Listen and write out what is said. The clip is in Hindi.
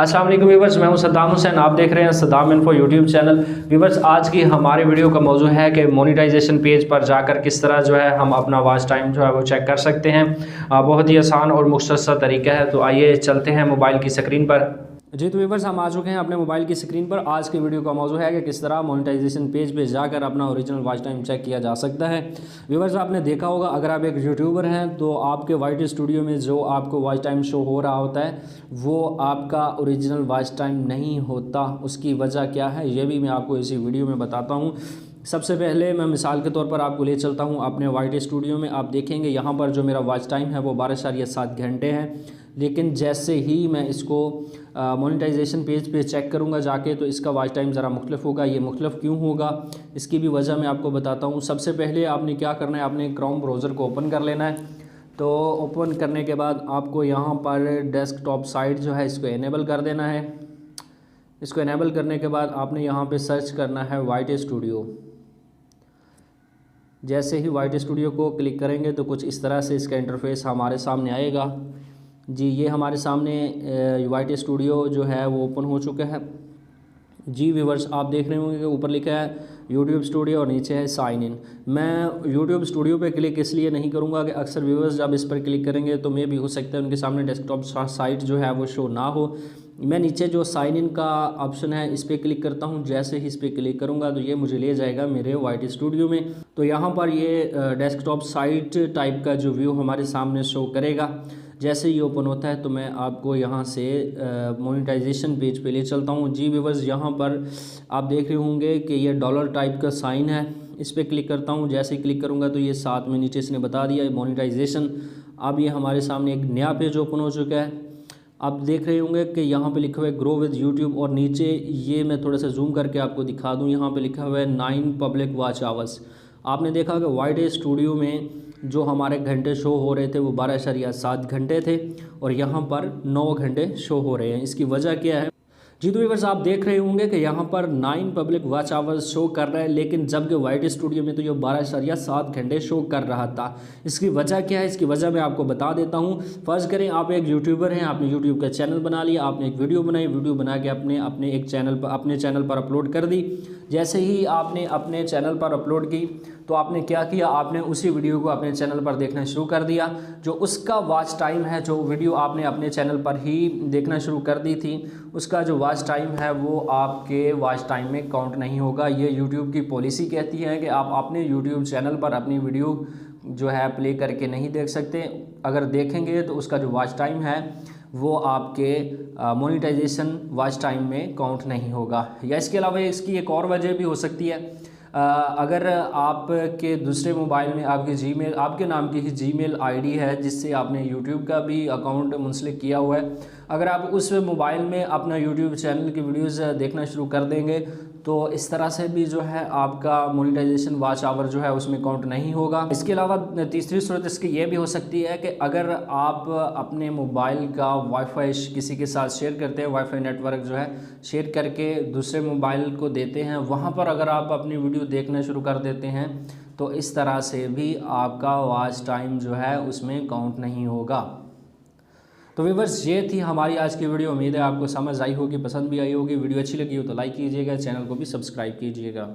अस्सलाम वालेकुम व्यूवर्स, मैं हूं सद्दाम हुसैन। आप देख रहे हैं Saddam info YouTube channel. Viewers, आज की हमारे वीडियो का मौजू है कि मोनेटाइजेशन पेज पर जाकर किस तरह जो है हम अपना वॉच टाइम जो है वो चेक कर सकते हैं। बहुत ही आसान और मुख्तसर तरीका है। तो आइए चलते हैं मोबाइल की स्क्रीन पर। जी तो व्यूवर्स, हम आ चुके हैं अपने मोबाइल की स्क्रीन पर। आज के वीडियो का मौजू है कि किस तरह मोनेटाइजेशन पेज पे जाकर अपना ओरिजिनल वॉच टाइम चेक किया जा सकता है। व्यूवर्स, आपने देखा होगा, अगर आप एक यूट्यूबर हैं तो आपके वाइट स्टूडियो में जो आपको वॉच टाइम शो हो रहा होता है वो आपका ओरिजिनल वॉच टाइम नहीं होता। उसकी वजह क्या है ये भी मैं आपको इसी वीडियो में बताता हूँ। सबसे पहले मैं मिसाल के तौर पर आपको ले चलता हूँ अपने वाइट स्टूडियो में। आप देखेंगे यहाँ पर जो मेरा वॉच टाइम है वो 12.7 घंटे है। लेकिन जैसे ही मैं इसको मोनेटाइजेशन पेज पे चेक करूँगा जाके तो इसका वॉच टाइम ज़रा मुख्तलिफ होगा। ये मुख्तलिफ क्यों होगा इसकी भी वजह मैं आपको बताता हूँ। सबसे पहले आपने क्या करना है, आपने क्रोम ब्राउज़र को ओपन कर लेना है। तो ओपन करने के बाद आपको यहाँ पर डेस्कटॉप साइट जो है इसको इनेबल कर देना है। इसको इनेबल करने के बाद आपने यहाँ पे सर्च करना है वाइट स्टूडियो। जैसे ही वाइट स्टूडियो को क्लिक करेंगे तो कुछ इस तरह से इसका इंटरफेस हमारे सामने आएगा। जी, ये हमारे सामने वाइट स्टूडियो जो है वो ओपन हो चुका है। जी व्यूवर्स, आप देख रहे होंगे कि ऊपर लिखा है यूट्यूब स्टूडियो और नीचे है साइन इन। मैं यूट्यूब स्टूडियो पे क्लिक इसलिए नहीं करूँगा कि अक्सर व्यूवर्स जब इस पर क्लिक करेंगे तो मे भी हो सकता है उनके सामने डेस्कटॉप साइट जो है वो शो ना हो। मैं नीचे जो साइन इन का ऑप्शन है इस पर क्लिक करता हूँ। जैसे ही इस पर क्लिक करूँगा तो ये मुझे ले जाएगा मेरे वाइट स्टूडियो में। तो यहाँ पर ये डेस्कटॉप साइट टाइप का जो व्यू हमारे सामने शो करेगा। जैसे ही ओपन होता है तो मैं आपको यहाँ से मोनेटाइजेशन पेज पे ले चलता हूँ। जी व्यूवर्स, यहाँ पर आप देख रहे होंगे कि ये डॉलर टाइप का साइन है। इस पर क्लिक करता हूँ। जैसे ही क्लिक करूँगा तो ये साथ में नीचे इसने बता दिया है मोनेटाइजेशन। अब ये हमारे सामने एक नया पेज ओपन हो चुका है। आप देख रहे होंगे कि यहाँ पे लिखा हुआ है ग्रो विद यूट्यूब और नीचे ये मैं थोड़ा सा जूम करके आपको दिखा दूँ। यहाँ पे लिखा हुआ है 9 पब्लिक वॉच आवर्स। आपने देखा कि वाइट स्टूडियो में जो हमारे घंटे शो हो रहे थे वो 12.7 घंटे थे और यहाँ पर 9 घंटे शो हो रहे हैं। इसकी वजह क्या है? जी तो व्यूअर्स, आप देख रहे होंगे कि यहाँ पर 9 पब्लिक वॉच आवर्स शो कर रहा है, लेकिन जबकि वाइट स्टूडियो में तो ये 12.7 घंटे शो कर रहा था। इसकी वजह क्या है? इसकी वजह मैं आपको बता देता हूँ। फ़र्ज़ करें आप एक यूट्यूबर हैं, आपने यूट्यूब का चैनल बना लिया, आपने एक वीडियो बनाई, वीडियो बना के अपने चैनल पर अपलोड कर दी। जैसे ही आपने अपने चैनल पर अपलोड की तो आपने क्या किया, आपने उसी वीडियो को अपने चैनल पर देखना शुरू कर दिया। जो उसका वॉच टाइम है, जो वीडियो आपने अपने चैनल पर ही देखना शुरू कर दी थी, उसका जो वॉच टाइम है वो आपके वॉच टाइम में काउंट नहीं होगा। ये यूट्यूब की पॉलिसी कहती है कि आप अपने यूट्यूब चैनल पर अपनी वीडियो जो है प्ले करके नहीं देख सकते। अगर देखेंगे तो उसका जो वॉच टाइम है वो आपके मोनेटाइजेशन वॉच टाइम में काउंट नहीं होगा। या इसके अलावा इसकी एक और वजह भी हो सकती है। अगर आपके दूसरे मोबाइल में आपके नाम की ही जीमेल आईडी है जिससे आपने यूट्यूब का भी अकाउंट मुंसलिक किया हुआ है, अगर आप उस मोबाइल में अपना यूट्यूब चैनल की वीडियोस देखना शुरू कर देंगे तो इस तरह से भी जो है आपका मोनेटाइजेशन वॉच आवर जो है उसमें काउंट नहीं होगा। इसके अलावा तीसरी सूरत इसकी ये भी हो सकती है कि अगर आप अपने मोबाइल का वाईफाई किसी के साथ शेयर करते हैं, वाईफाई नेटवर्क जो है शेयर करके दूसरे मोबाइल को देते हैं, वहाँ पर अगर आप अपनी वीडियो देखना शुरू कर देते हैं तो इस तरह से भी आपका वॉच टाइम जो है उसमें काउंट नहीं होगा। तो व्यूअर्स, ये थी हमारी आज की वीडियो। उम्मीद है आपको समझ आई होगी, पसंद भी आई होगी। वीडियो अच्छी लगी हो तो लाइक कीजिएगा, चैनल को भी सब्सक्राइब कीजिएगा।